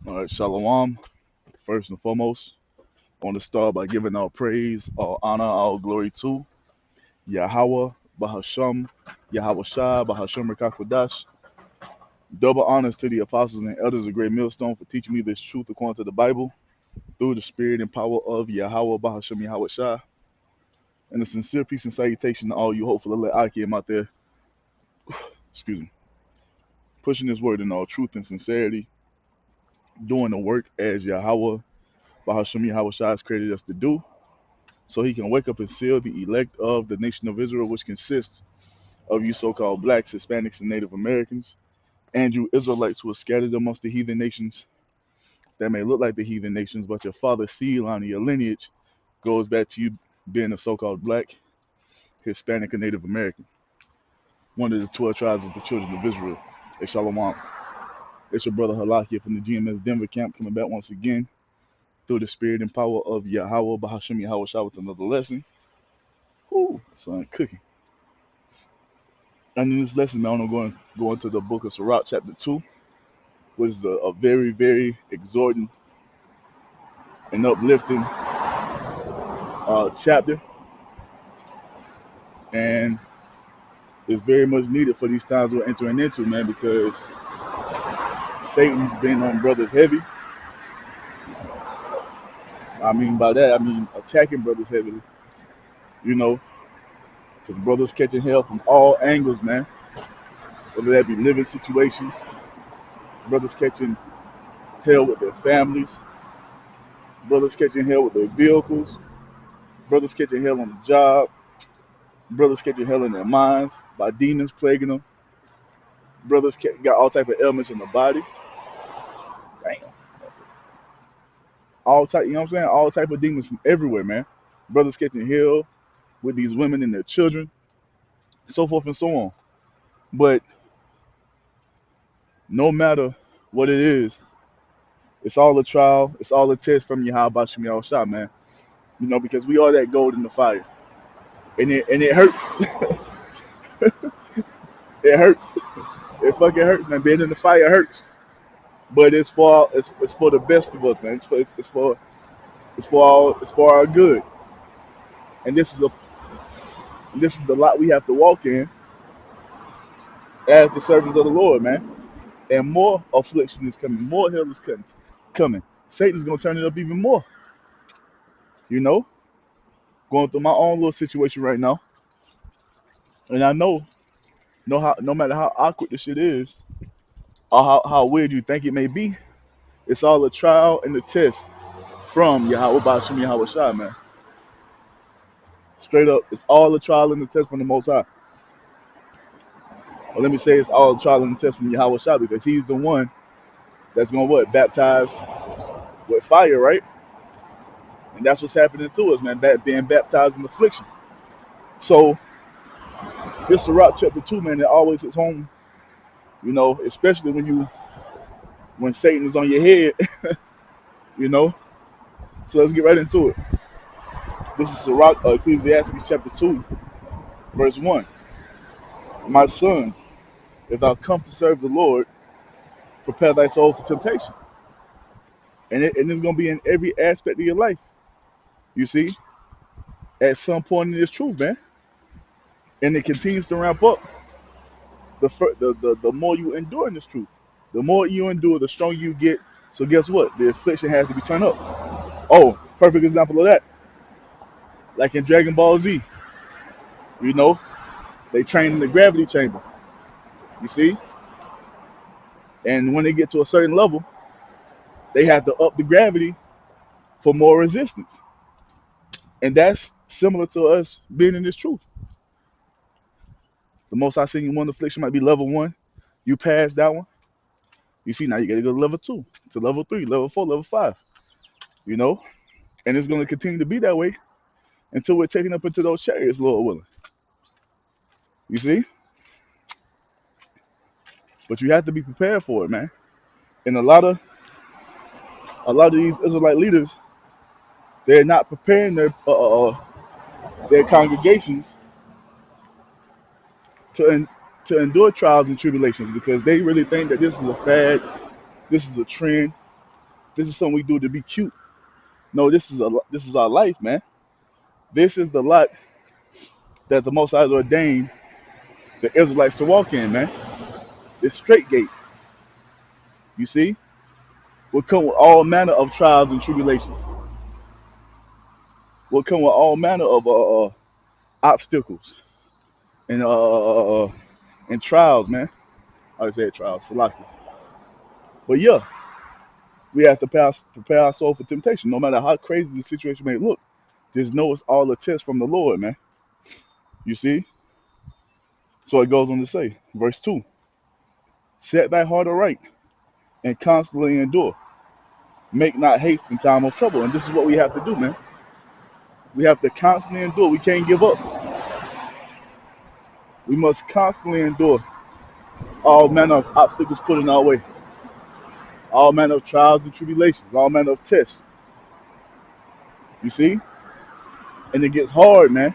All right, Shalom. First and foremost, I want to start by giving all praise, all honor, all glory to Yahweh, Bahasham, Yahweh Shai, Bahasham Rakakwadash. Double honors to the apostles and elders of Great Millstone for teaching me this truth according to the Bible through the spirit and power of Yahweh, Bahasham, Yahweh Shai. And a sincere peace and salutation to all you hopeful elect Akim out there, excuse me, pushing this word in all truth and sincerity, doing the work as Yahweh, Bahasham, Yahweh Shai has created us to do, so he can wake up and seal the elect of the nation of Israel, which consists of you so-called blacks, Hispanics, and Native Americans, and you Israelites who are scattered amongst the heathen nations that may look like the heathen nations, but your father's seed line of your lineage goes back to you being a so-called black, Hispanic, and Native American, one of the 12 tribes of the children of Israel. Hey, Shalom. It's your brother Halakia from the GMS Denver camp coming back once again through the spirit and power of Yahweh, Bahasham Yahweh Shah with another lesson. Ooh, son, cooking. And in this lesson, man, I'm going to go into the book of Sirach, chapter 2, which is a very, very exhorting and uplifting chapter. And it's very much needed for these times we're entering into, man, because Satan's been on brothers heavy. I mean, by that, I mean attacking brothers heavily, you know, because brothers catching hell from all angles, man. Whether that be living situations, brothers catching hell with their families, brothers catching hell with their vehicles, brothers catching hell on the job, brothers catching hell in their minds by demons plaguing them. Brothers got all type of ailments in the body. Damn. All type, you know what I'm saying? All type of demons from everywhere, man. Brothers catching hell with these women and their children, so forth and so on. But no matter what it is, it's all a trial. It's all a test from Yahweh Shem Yahweh Shah, man. You know, because we are that gold in the fire, and it hurts. It hurts. It fucking hurts, man. Being in the fire hurts. But it's for the best of us, man. It's for our good. And this is the lot we have to walk in as the servants of the Lord, man. And more affliction is coming, more hell is coming. Satan's gonna turn it up even more. You know, going through my own little situation right now, and I know how no matter how awkward this shit is, or how weird you think it may be, it's all a trial and a test from Yahweh Bashim Yahweh Shai, man. Straight up, it's all a trial and a test from the Most High. Or let me say it's all a trial and a test from Yahweh Shai because He's the one that's gonna what baptize with fire, right? And that's what's happening to us, man. Being baptized in affliction. So this Sirach chapter 2, man, it always hits home, you know, especially when Satan is on your head, you know. So let's get right into it. This is Sirach, Ecclesiastes chapter 2, verse 1. My son, if thou come to serve the Lord, prepare thy soul for temptation. And it's gonna be in every aspect of your life. You see, at some point in this truth, man. And it continues to ramp up the more you endure in this truth. The more you endure, the stronger you get. So guess what? The affliction has to be turned up. Oh, perfect example of that. Like in Dragon Ball Z, you know, they train in the gravity chamber. You see, and when they get to a certain level, they have to up the gravity for more resistance. And that's similar to us being in this truth. The most I seen you one affliction might be level one. You pass that one. You see, now you gotta go to level two, to level three, level four, level five. You know, and it's gonna continue to be that way until we're taken up into those chariots, Lord willing. You see? But you have to be prepared for it, man. And a lot of these Israelite leaders, they're not preparing their congregations to to endure trials and tribulations because they really think that this is a fad, this is a trend, This is something we do to be cute. No, this is our life, man. This is the lot that the Most High has ordained the Israelites to walk in, man. This straight gate, you see, will come with all manner of trials and tribulations. Will come with all manner of obstacles and trials, man. I said trials, Salaki. But yeah, we have to prepare our soul for temptation, no matter how crazy the situation may look. Just know it's all a test from the Lord, man. You see? So it goes on to say, verse 2, set thy heart aright and constantly endure. Make not haste in time of trouble. And this is what we have to do, man. We have to constantly endure. We can't give up. We must constantly endure all manner of obstacles put in our way, all manner of trials and tribulations, all manner of tests. You see? And it gets hard, man.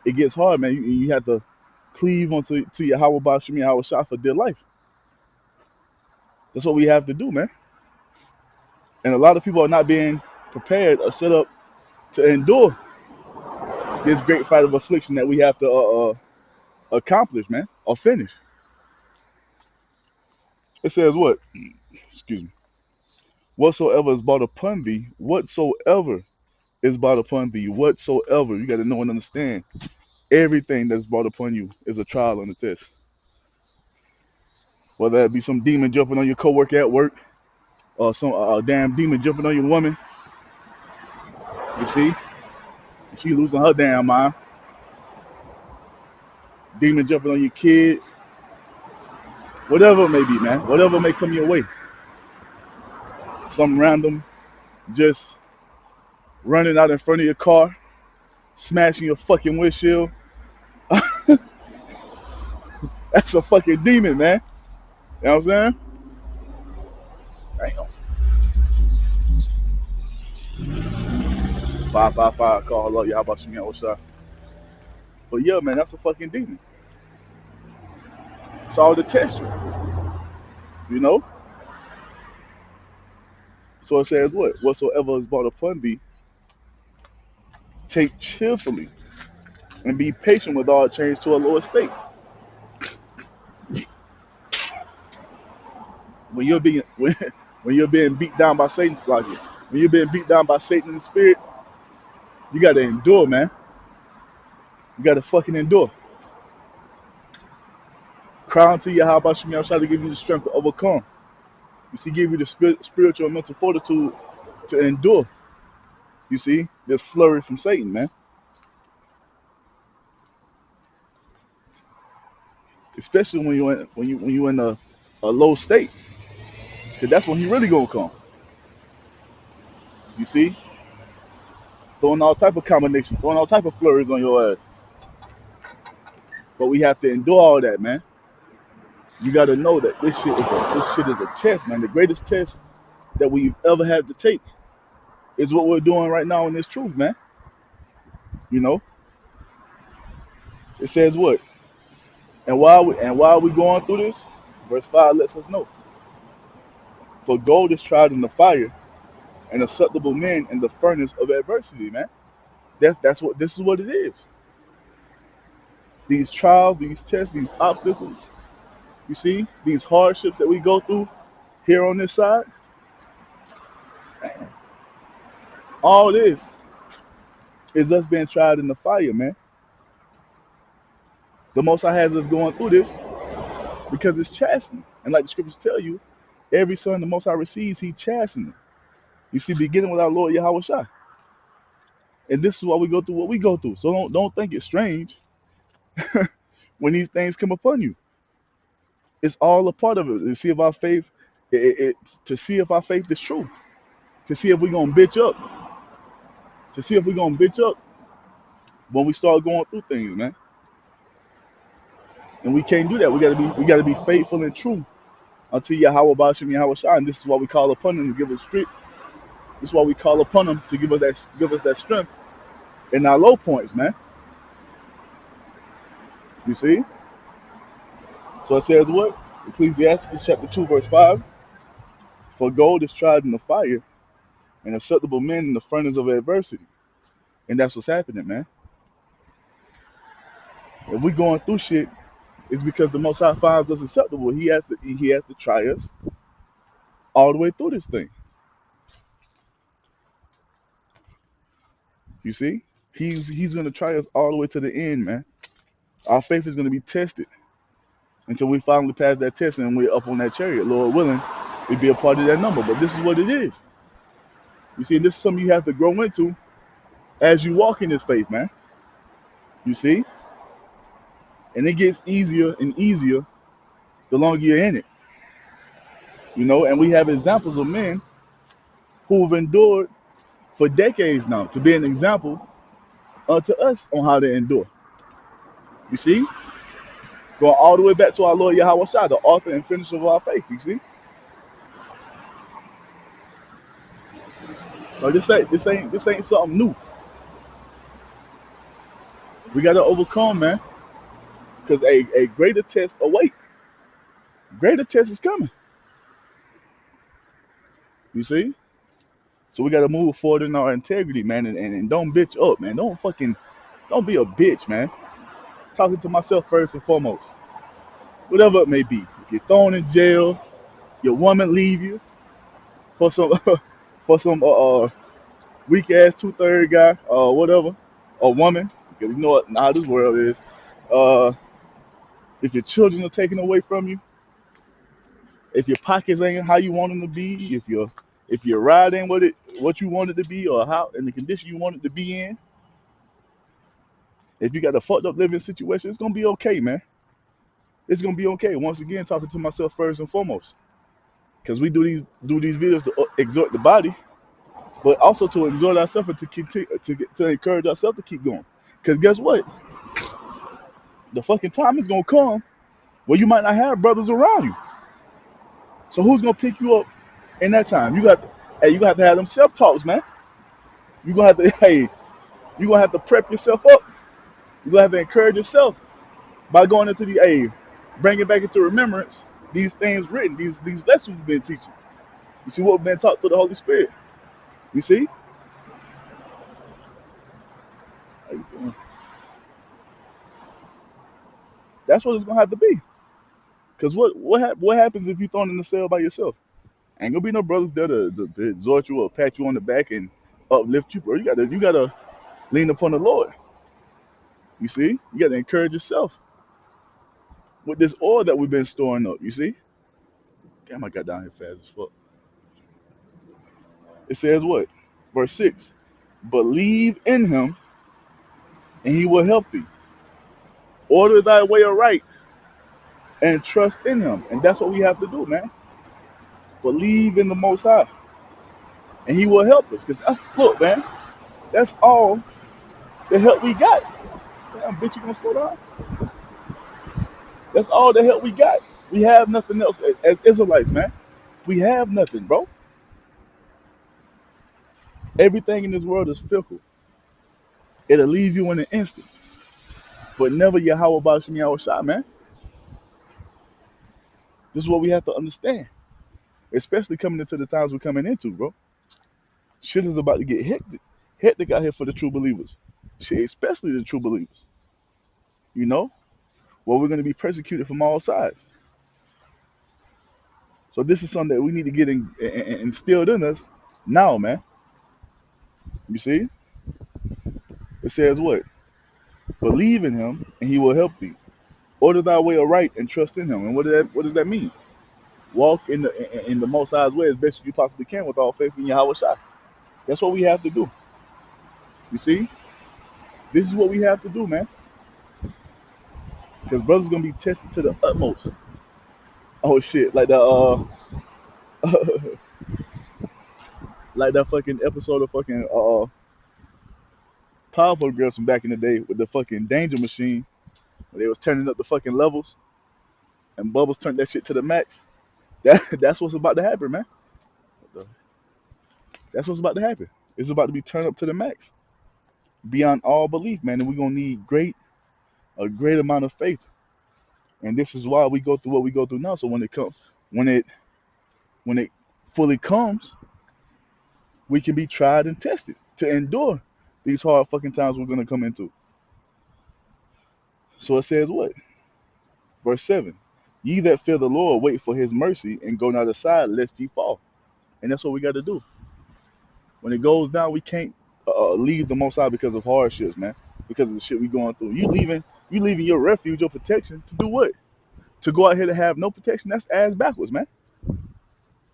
It gets hard, man. You have to cleave onto your Yahweh Shemi Yahweh Shah for dear life. That's what we have to do, man. And a lot of people are not being prepared or set up to endure this great fight of affliction that we have to accomplish, man, or finish. It says what? Excuse me. Whatsoever is brought upon thee, whatsoever is brought upon thee, whatsoever. You got to know and understand. Everything that's brought upon you is a trial and a test. Whether it be some demon jumping on your coworker at work, or some damn demon jumping on your woman. You see, she losing her damn mind. Demon jumping on your kids. Whatever it may be, man. Whatever may come your way. Some random just running out in front of your car, smashing your fucking windshield. That's a fucking demon, man. You know what I'm saying? Damn. 555, call Allah, y'all about to what's up? But yeah, man, that's a fucking demon. It's all to test you, you know? So it says what? Whatsoever is brought upon thee, take cheerfully and be patient with all change to a lower state. When you're being when you're being beat down by Satan, when you're being beat down by Satan in the spirit, you gotta endure, man. You gotta fucking endure. Cry unto you, how about you, man? I'm trying to give you the strength to overcome. You see, give you the spiritual and mental fortitude to endure. You see, this flurry from Satan, man. Especially when you in a low state, because that's when he really gonna come. You see, throwing all type of combinations, throwing all type of flurries on your ass. But we have to endure all that, man. You got to know that this shit is a test, man. The greatest test that we've ever had to take is what we're doing right now in this truth, man. You know, it says what? And while we going through this, verse 5 lets us know. For gold is tried in the fire, and acceptable men in the furnace of adversity, man. That's what this is what it is. These trials, these tests, these obstacles, you see, these hardships that we go through here on this side, man, all this is us being tried in the fire, man. The Most High has us going through this because it's chastening. And like the scriptures tell you, every son the Most High receives, he chastening. You see, beginning with our Lord Yahweh Shai. And this is why we go through what we go through. So don't think it's strange when these things come upon you. It's all a part of it. To see if our faith, to see if our faith is true. To see if we're gonna bitch up. To see if we're gonna bitch up when we start going through things, man. And we can't do that. We gotta be faithful and true unto Yahweh Bashim Yahweh Shai. And this is why we call upon him to give us strength. This is why we call upon him to give us that strength in our low points, man. You see? So it says what? Ecclesiastes chapter 2, verse 5. For gold is tried in the fire, and acceptable men in the furnace of adversity. And that's what's happening, man. If we going through shit, it's because the Most High finds us acceptable. He has to try us all the way through this thing. You see, he's gonna try us all the way to the end, man. Our faith is gonna be tested until we finally pass that test and we're up on that chariot. Lord willing, we be a part of that number. But this is what it is. You see, this is something you have to grow into as you walk in this faith, man. You see, and it gets easier and easier the longer you're in it. You know, and we have examples of men who've endured for decades now to be an example to us on how to endure. You see, going all the way back to our Lord Yahweh Shai, the author and finisher of our faith. You see, so this ain't something new. We got to overcome, man, because a greater test await. Greater test is coming. You see, so we got to move forward in our integrity, man, and don't bitch up, man. Don't be a bitch, man. Talking to myself first and foremost. Whatever it may be. If you're thrown in jail, your woman leave you for some for some weak ass 2/3 guy or whatever, or woman, because you know what how this world is. Uh, if your children are taken away from you, if your pockets ain't how you want them to be, if your ride ain't what you want it to be, or how in the condition you want it to be in, if you got a fucked up living situation, it's gonna be okay, man. It's gonna be okay. Once again, talking to myself first and foremost, because we do these videos to exhort the body, but also to exhort ourselves and to continue to encourage ourselves to keep going. Because guess what? The fucking time is gonna come where you might not have brothers around you. So who's gonna pick you up in that time? You got to have them self talks, man. You gonna have to you gonna have to prep yourself up. You gonna have to encourage yourself by going into bringing back into remembrance these things written, these lessons we've been teaching. You see what we've been taught through the Holy Spirit. You see? How you doing? That's what it's gonna have to be. Cause what happens if you thrown in the cell by yourself? Ain't gonna be no brothers there to exhort you or pat you on the back and uplift you, bro. You gotta lean upon the Lord. You see? You gotta encourage yourself with this oil that we've been storing up. You see? Damn, I got down here fast as fuck. It says what? Verse 6. Believe in him and he will help thee. Order thy way aright and trust in him. And that's what we have to do, man. Believe in the Most High and he will help us. Because look, man, that's all the help we got. Damn, bitch, you gonna slow down? That's all the help we got. We have nothing else as Israelites, man. We have nothing, bro. Everything in this world is fickle. It'll leave you in an instant. But never Yahweh Bashim Yahweh Shai, man. This is what we have to understand. Especially coming into the times we're coming into, bro. Shit is about to get hectic. Hectic out here for the true believers. Shit, especially the true believers. You know? Well, we're going to be persecuted from all sides. So this is something that we need to get instilled in us now, man. You see? It says what? Believe in him and he will help thee. Order thy way aright and trust in him. And what does that mean? Walk in the Most High's way as best as you possibly can with all faith in Yahweh Shai. That's what we have to do. You see? This is what we have to do, man. Because brothers gonna be tested to the utmost. Oh shit, like the like that fucking episode of fucking Powerpuff Girls from back in the day with the fucking danger machine where they was turning up the fucking levels and Bubbles turned that shit to the max. That's what's about to happen, man. That's what's about to happen. It's about to be turned up to the max. Beyond all belief, man. And we're gonna need a great amount of faith. And this is why we go through what we go through now. So when it fully comes, we can be tried and tested to endure these hard fucking times we're going to come into. So it says what? Verse 7. Ye that fear the Lord, wait for his mercy, and go not aside, lest ye fall. And that's what we got to do. When it goes down, we can't leave the Most High because of hardships, man. Because of the shit we going through. You leaving your refuge, your protection, to do what? To go out here to have no protection? That's ass backwards, man.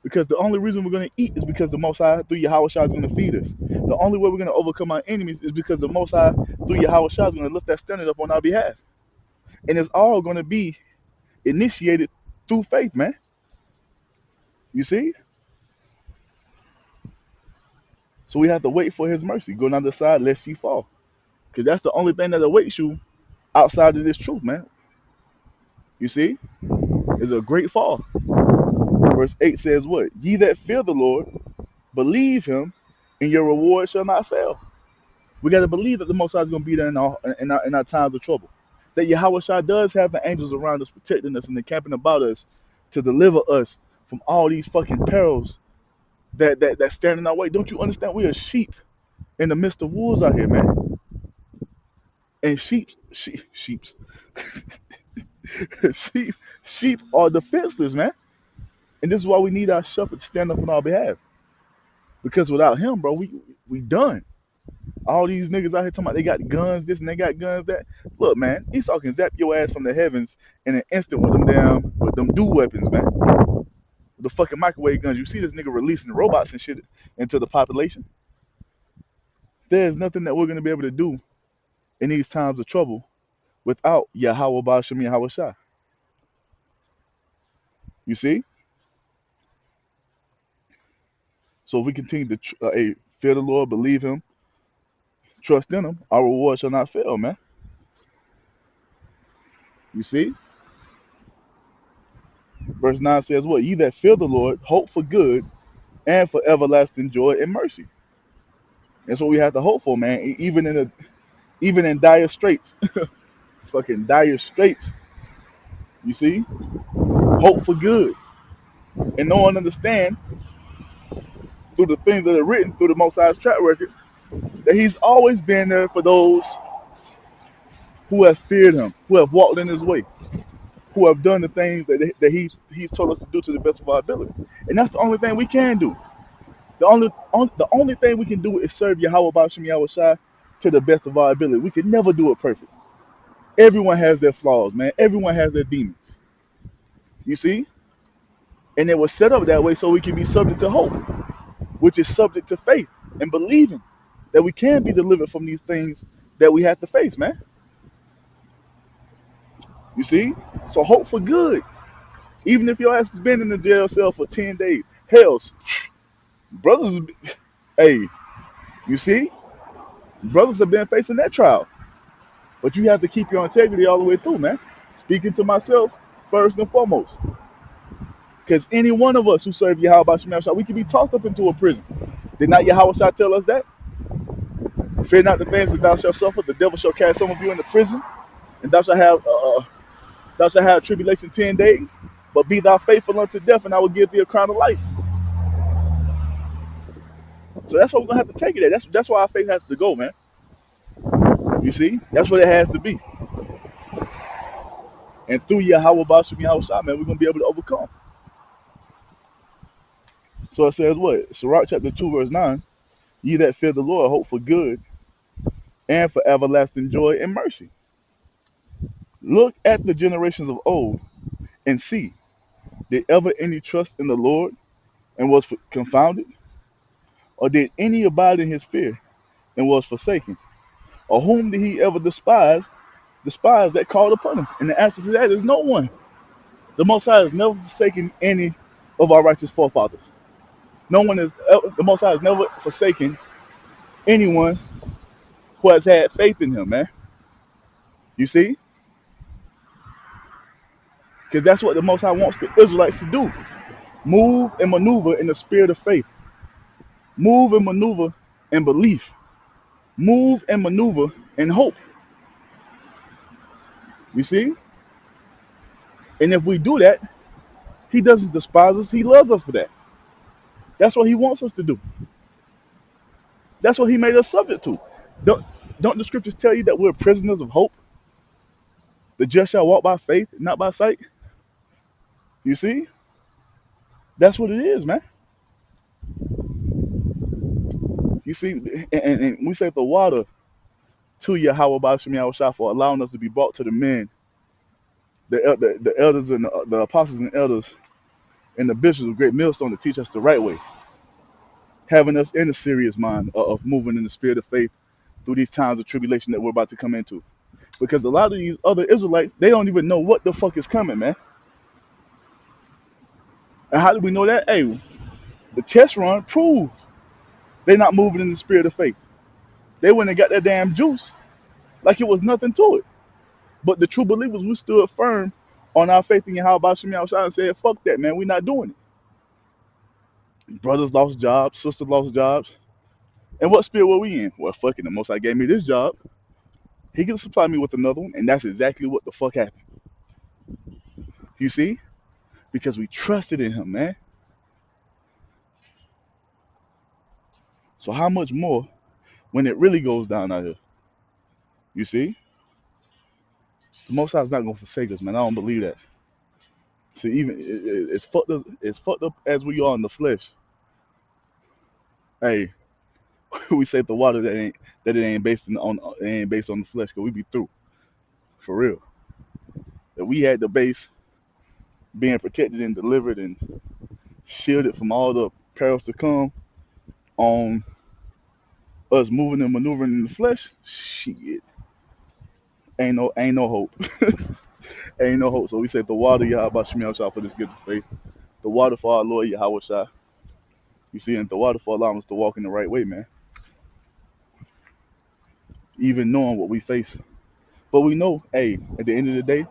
Because the only reason we're going to eat is because the Most High, through Yahweh Shai, is going to feed us. The only way we're going to overcome our enemies is because the Most High, through Yahweh Shai, is going to lift that standard up on our behalf. And it's all going to be initiated through faith, man. You see? So we have to wait for his mercy. Go on the side lest ye fall. Because that's the only thing that awaits you outside of this truth, man. You see? It's a great fall. Verse 8 says what? Ye that fear the Lord, believe him, and your reward shall not fail. We got to believe that the Most High is going to be there in our times of trouble. That Yahweh Shai does have the angels around us, protecting us and encamping about us to deliver us from all these fucking perils that stand in our way. Don't you understand? We are sheep in the midst of wolves out here, man. And sheep, sheep are defenseless, man. And this is why we need our shepherd to stand up on our behalf. Because without him, bro, we done. All these niggas out here talking about they got guns this and they got guns that. Look, man, Esau can zap your ass from the heavens in an instant with them dual weapons, man. The fucking microwave guns. You see this nigga releasing robots and shit into the population. There's nothing that we're gonna be able to do in these times of trouble without Yahweh Ba'ashem Yahweh Shai. You see? So if we continue to fear the Lord, believe him, trust in him, our reward shall not fail, man. You see? Verse 9 says what? Ye that fear the Lord, hope for good and for everlasting joy and mercy. That's what we have to hope for, man. Even in dire straits. Fucking dire straits. You see? Hope for good. And no one understand through the things that are written through the Most High's track record that he's always been there for those who have feared him, who have walked in his way, who have done the things that he's told us to do to the best of our ability. And that's the only thing we can do. The only thing we can do is serve Yahweh Ba'ashem Yahweh Shai to the best of our ability. We can never do it perfect. Everyone has their flaws, man. Everyone has their demons. You see? And it was set up that way so we can be subject to hope, which is subject to faith and believing that we can be delivered from these things that we have to face, man. You see? So hope for good. Even if your ass has been in the jail cell for 10 days. Hell, brothers, hey, you see? Brothers have been facing that trial. But you have to keep your integrity all the way through, man. Speaking to myself first and foremost. Because any one of us who serve Yahweh Shai, we can be tossed up into a prison. Did not Yahweh Shai tell us that? Fear not the things that thou shalt suffer. The devil shall cast some of you into prison, and thou shalt have tribulation 10 days. But be thou faithful unto death, and I will give thee a crown of life. So that's what we're gonna have to take it at. That's why our faith has to go, man. You see, that's what it has to be. And through Yahweh Ba'ashem Yahweh Shai, man, we're gonna be able to overcome. So it says what? Sirach chapter 2, verse 9. Ye that fear the Lord, hope for good and for everlasting joy and mercy. Look at the generations of old and see, did ever any trust in the Lord and was confounded? Or did any abide in his fear and was forsaken? Or whom did he ever despise that called upon him? And the answer to that is no one. The Most High has never forsaken any of our righteous forefathers. The Most High has never forsaken anyone who has had faith in him, man. You see? Because that's what the Most High wants the Israelites to do. Move and maneuver in the spirit of faith. Move and maneuver in belief. Move and maneuver in hope. You see? And if we do that, he doesn't despise us. He loves us for that. That's what he wants us to do. That's what he made us subject to. Don't, don't the scriptures tell you that we're prisoners of hope? The just shall walk by faith, not by sight. You see? That's what it is, man. You see, and we say the water to Yahweh Bashim Yahushua for allowing us to be brought to the men, the elders and the apostles and elders and the bishops of great millstone to teach us the right way, having us in a serious mind of moving in the spirit of faith through these times of tribulation that we're about to come into. Because a lot of these other Israelites, they don't even know what the fuck is coming, man. And how do we know that? Hey, the test run proves they're not moving in the spirit of faith. They went and got that damn juice like it was nothing to it. But the true believers, we stood firm on our faith in Yahweh Bashim Yahushua and said, fuck that, man. We're not doing it. Brothers lost jobs, sisters lost jobs. And what spirit were we in? Well, fucking the Most High gave me this job. He can supply me with another one. And that's exactly what the fuck happened. You see? Because we trusted in him, man. So how much more when it really goes down out here? You see? The Most High is not going to forsake us, man. I don't believe that. See, even it's fucked up as we are in the flesh. Hey, we say the water that it ain't based on it ain't based on the flesh, cause we be through for real. That we had the base being protected and delivered and shielded from all the perils to come on us moving and maneuvering in the flesh. Shit, ain't no hope. Ain't no hope. So we say the water Yahweh Shemiel Shah for this gift of faith. The water for our Lord Yahweh Shah. You see, and the water for allowing us to walk in the right way, man. Even knowing what we face. But we know, hey, at the end of the day,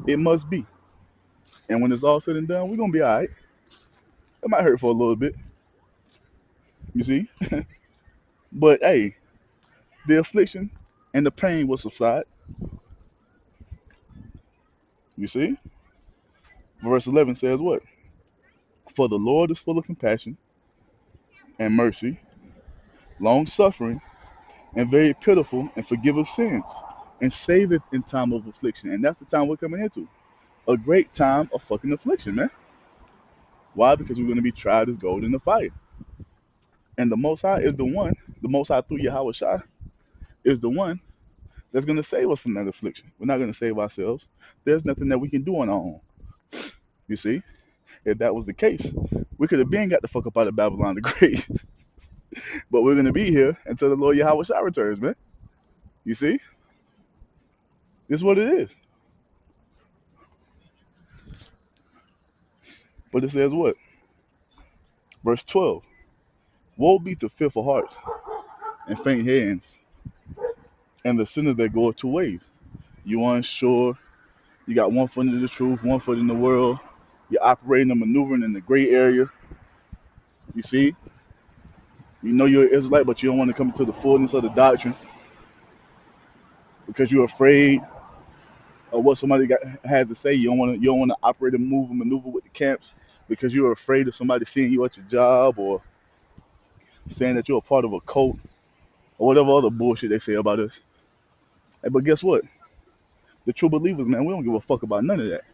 it must be. And when it's all said and done, we're gonna be alright. It might hurt for a little bit, you see. But hey, the affliction and the pain will subside. You see? Verse 11 says what? For the Lord is full of compassion and mercy, long suffering, and very pitiful, and forgiveth sins, and saveth in time of affliction. And that's the time we're coming into. A great time of fucking affliction, man. Why? Because we're going to be tried as gold in the fire. And the Most High is the one, the Most High through Yahweh Shai is the one that's going to save us from that affliction. We're not going to save ourselves. There's nothing that we can do on our own. You see? If that was the case, we could have been got the fuck up out of Babylon the Great. But we're going to be here until the Lord Yahweh Shai returns, man. You see? This is what it is. But it says what? Verse 12. Woe be to fearful hearts and faint hands, and the sinners that go two ways. You unsure, you got one foot in the truth, one foot in the world. You're operating and maneuvering in the gray area. You see? You know you're an Israelite, but you don't want to come into the fullness of the doctrine because you're afraid of what somebody has to say. You don't want to operate and move and maneuver with the camps because you're afraid of somebody seeing you at your job or saying that you're a part of a cult or whatever other bullshit they say about us. Hey, but guess what? The true believers, man, we don't give a fuck about none of that.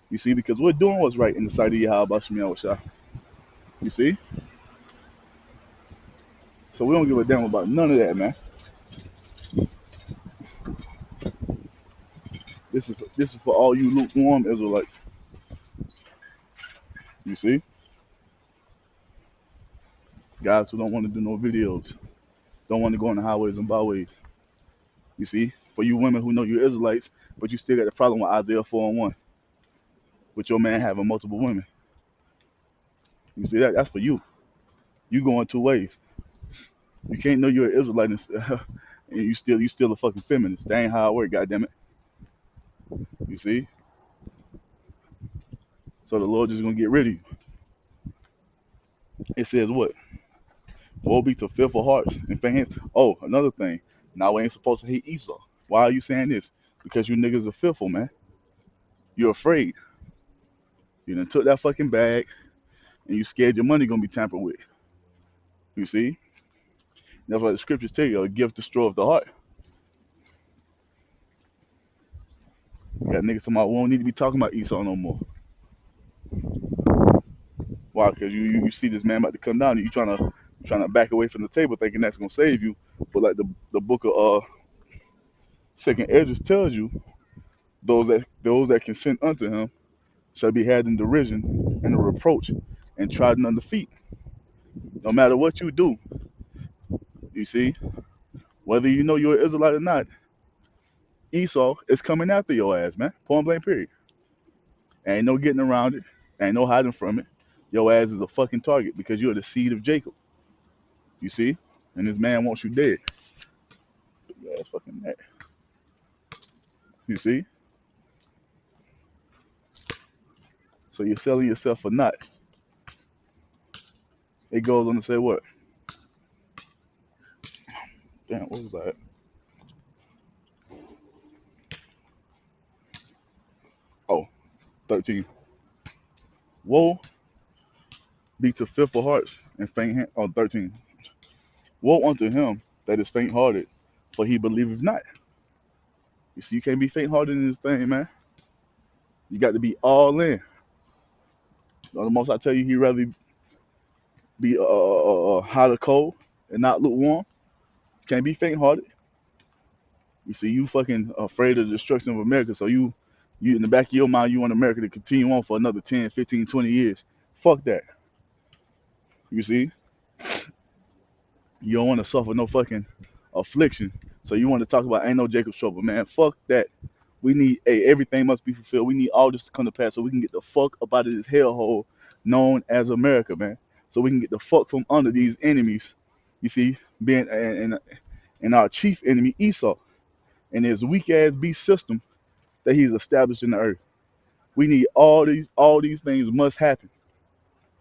You see, because we're doing what's right in the sight of Yahweh Shemiah Shah. You see? So we don't give a damn about none of that, man. This is for all you lukewarm Israelites. You see? Guys who don't want to do no videos, don't want to go on the highways and byways. You see? For you women who know you're Israelites, but you still got the problem with Isaiah 4:1, with your man having multiple women. You see that? That's for you. You going two ways. You can't know you're an Israelite and you still a fucking feminist. That ain't how it works, goddammit. You see? So the Lord just gonna get rid of you. It says what? Woe be to fearful hearts and faint hands. Oh, another thing. Now we ain't supposed to hate Esau. Why are you saying this? Because you niggas are fearful, man. You're afraid. You done took that fucking bag. and you scared your money gonna be tampered with. You see, that's why the scriptures tell you a gift destroys the heart. You got niggas talking about we don't need to be talking about Esau no more. Why? Because you see this man about to come down, and you trying to back away from the table, thinking that's gonna save you. But like the book of Second Esdras tells you, those that consent unto him shall be had in derision and a reproach and trodden under feet. No matter what you do, you see, whether you know you're an Israelite or not, Esau is coming after your ass, man. Point blank, period. Ain't no getting around it. Ain't no hiding from it. Your ass is a fucking target because you're the seed of Jacob. You see? And this man wants you dead. Your ass fucking that. You see? So you're selling yourself for naught. It goes on to say what? Damn, what was that? Oh, 13. Woe be to fearful hearts and faint hand. Oh, 13. Woe unto him that is faint hearted, for he believeth not. You see, you can't be faint hearted in this thing, man. You got to be all in. The most I tell you, he'd rather be hot or cold and not lukewarm. Can't be faint hearted. You see, you fucking afraid of the destruction of America, so you in the back of your mind, you want America to continue on for another 10, 15, 20 years. Fuck that. You see? You don't want to suffer no fucking affliction. So you want to talk about ain't no Jacob's trouble, man. Fuck that. We need everything must be fulfilled. We need all this to come to pass so we can get the fuck up out of this hellhole known as America, man. So we can get the fuck from under these enemies. You see, being and our chief enemy Esau and his weak ass beast system that he's established in the earth. We need all these things must happen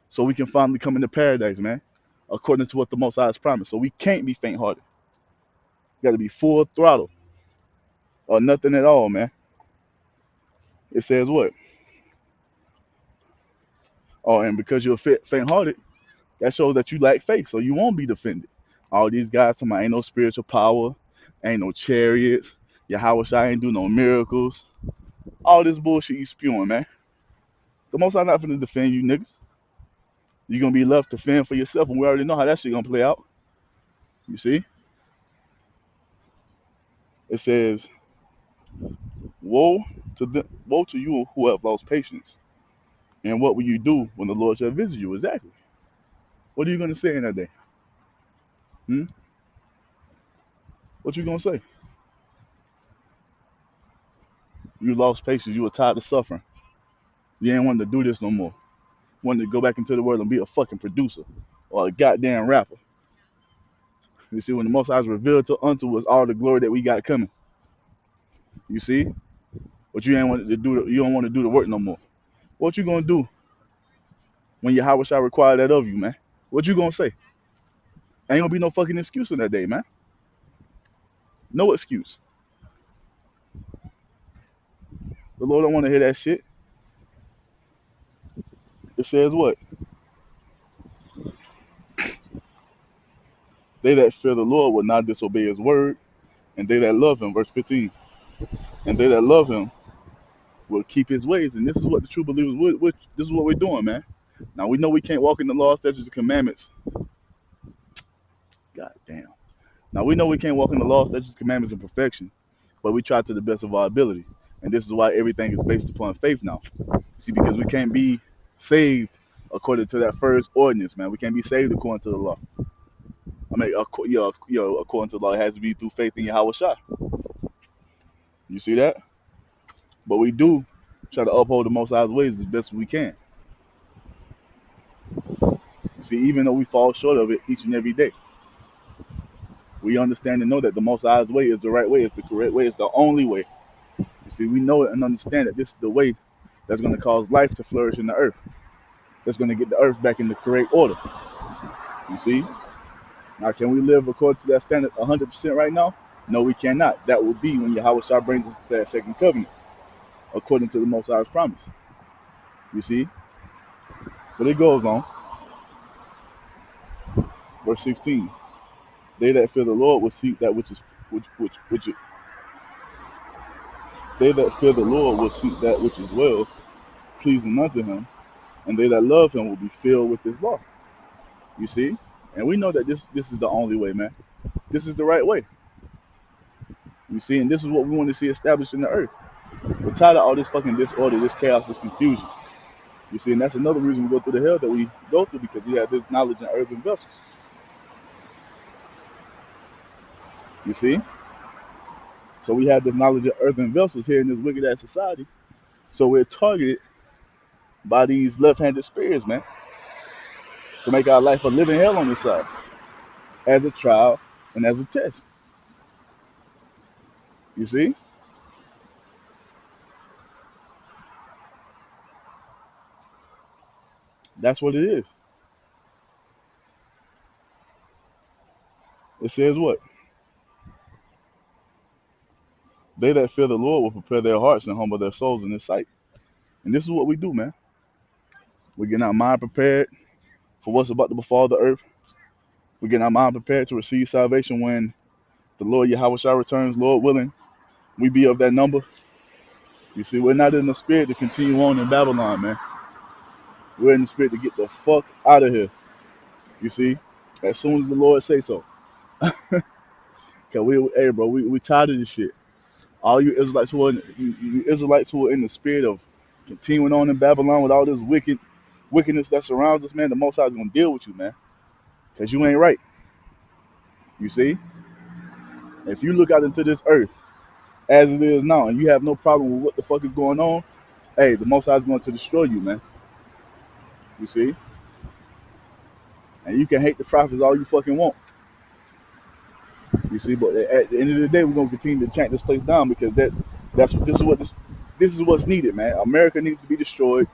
so we can finally come into paradise, man, according to what the Most High has promised. So we can't be faint-hearted. You got to be full throttle or nothing at all, man. It says what? Oh, and because you're faint-hearted, that shows that you lack faith, so you won't be defended. All these guys talking about ain't no spiritual power, ain't no chariots, Yahweh Shai ain't do no miracles. All this bullshit you spewing, man. The Most High not finna defend you niggas. You're gonna be left to fend for yourself, and we already know how that shit gonna play out. You see? It says, woe to you who have lost patience. And what will you do when the Lord shall visit you? Exactly. What are you gonna say in that day? Hmm? What you gonna say? You lost patience, you were tired of suffering. You ain't wanting to do this no more. You wanted to go back into the world and be a fucking producer or a goddamn rapper. You see, when the Most High is revealed unto us all the glory that we got coming. You see? But you ain't wanted to do you don't want to do the work no more. What you gonna do when Yahweh shall require that of you, man? What you gonna say? Ain't gonna be no fucking excuse on that day, man. No excuse. The Lord don't want to hear that shit. It says what? They that fear the Lord will not disobey his word, and they that love him, verse 15, and they that love him will keep his ways. And this is what the true believers would. This is what we're doing, man. Now we know we can't walk in the law, statutes, and commandments. God damn. Now we know we can't walk in the law, statutes, commandments in perfection, but we try to the best of our ability. And this is why everything is based upon faith now. See, because we can't be saved according to that first ordinance, man. We can't be saved according to the law. I mean, according to the law, it has to be through faith in Yahweh Shai. You see that? But we do try to uphold the Most High's ways as best we can. See, even though we fall short of it each and every day, we understand and know that the Most High's way is the right way, it's the correct way, it's the only way. You see, we know it and understand that this is the way that's going to cause life to flourish in the earth. That's going to get the earth back in the correct order. You see? Now, can we live according to that standard 100% right now? No, we cannot. That will be when Yahweh Shai brings us to that second covenant, according to the Most High's promise. You see? But it goes on. verse 16. They that fear the Lord will seek that which they that fear the Lord will seek that which is well, pleasing unto him, and they that love him will be filled with his law. You see? And we know that this is the only way, man. This is the right way. You see, and this is what we want to see established in the earth. We're tired of all this fucking disorder, this chaos, this confusion. You see, and that's another reason we go through the hell that we go through, because we have this knowledge in earthen vessels. You see? So we have this knowledge of earthen vessels here in this wicked ass society. So we're targeted by these left-handed spirits, man, to make our life a living hell on this side, as a trial and as a test. You see? That's what it is. It says what? They that fear the Lord will prepare their hearts and humble their souls in his sight. And this is what we do, man. We're getting our mind prepared for what's about to befall the earth. We're getting our mind prepared to receive salvation when the Lord Yahweh Shah returns, Lord willing. We be of that number. You see, we're not in the spirit to continue on in Babylon, man. We're in the spirit to get the fuck out of here. You see, as soon as the Lord say so. Cause hey, bro, we tired of this shit. All you Israelites you Israelites who are in the spirit of continuing on in Babylon with all this wickedness that surrounds us, man, the Most High is gonna deal with you, man. Cause you ain't right. You see, if you look out into this earth as it is now, and you have no problem with what the fuck is going on, hey, the Most High is going to destroy you, man. You see, and you can hate the prophets all you fucking want. You see, but at the end of the day, we're gonna continue to chant this place down, because this is what's needed, man. America needs to be destroyed.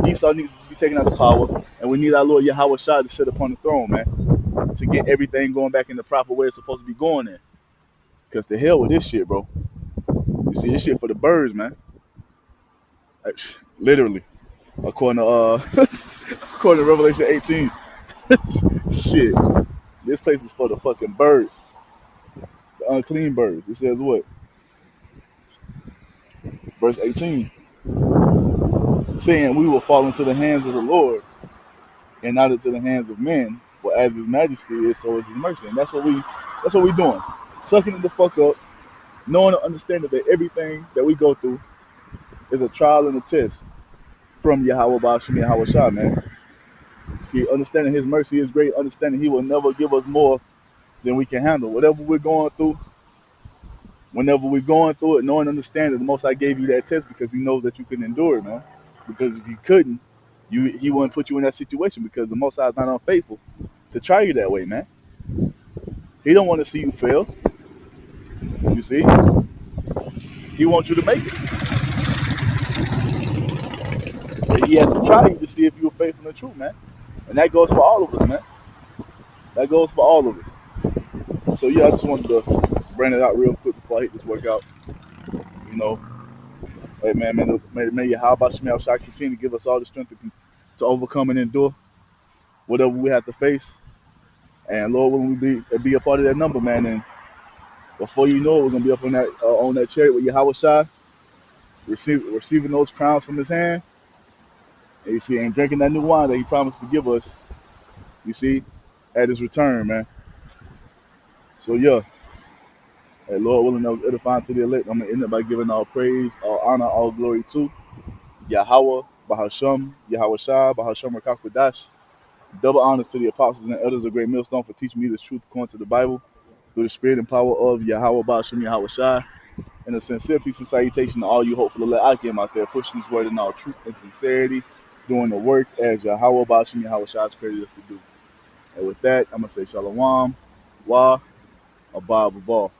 Esau needs to be taken out of power, and we need our Lord Yahweh Shah to sit upon the throne, man, to get everything going back in the proper way it's supposed to be going in. Cause to hell with this shit, bro. You see, this shit for the birds, man. Like, literally, according to according to Revelation 18. Shit, this place is for the fucking birds, the unclean birds. It says what? Verse 18, saying, "We will fall into the hands of the Lord, and not into the hands of men. For as His majesty is, so is His mercy." And that's what we doing. Sucking it the fuck up, knowing and understanding that everything that we go through is a trial and a test from Yahweh Ba'ashim Yahweh Shah, man. See, understanding His mercy is great. Understanding He will never give us more than we can handle. Whatever we're going through, whenever we're going through it, knowing and understanding the Most High gave you that test because He knows that you can endure it, man. Because if you couldn't, He wouldn't put you in that situation, because the Most High is not unfaithful to try you that way, man. He don't want to see you fail. You see, He wants you to make it. But He has to try you to see if you're faithful and true, man. And that goes for all of us, man. That goes for all of us. So yeah, I just wanted to bring it out real quick before I hit this workout. You know, hey man, may Yahweh Shemel Shah continue to give us all the strength to overcome and endure whatever we have to face. And Lord, when we be a part of that number, man, and before you know it, we're gonna be up on that chariot with Yahweh Shai, receiving those crowns from His hand, and you see, and drinking that new wine that He promised to give us. You see, at His return, man. So yeah, hey, Lord willing, that was edifying to the elect. I'm gonna end up by giving all praise, all honor, all glory to Yahweh, Bahasham, Yahweh Shai, Bahasham Rakakwadash. Double honors to the apostles and elders of Great Millstone for teaching me the truth according to the Bible, through the spirit and power of Yahweh Bahasham Yahweh Shai. And a sincere peace and salutation to all you hopeful elect I came out there pushing this word in all truth and sincerity, doing the work as Yahweh Bahasham Yahweh Shai has created us to do. And with that, I'm going to say Shalom, Wa, Abba, Babal.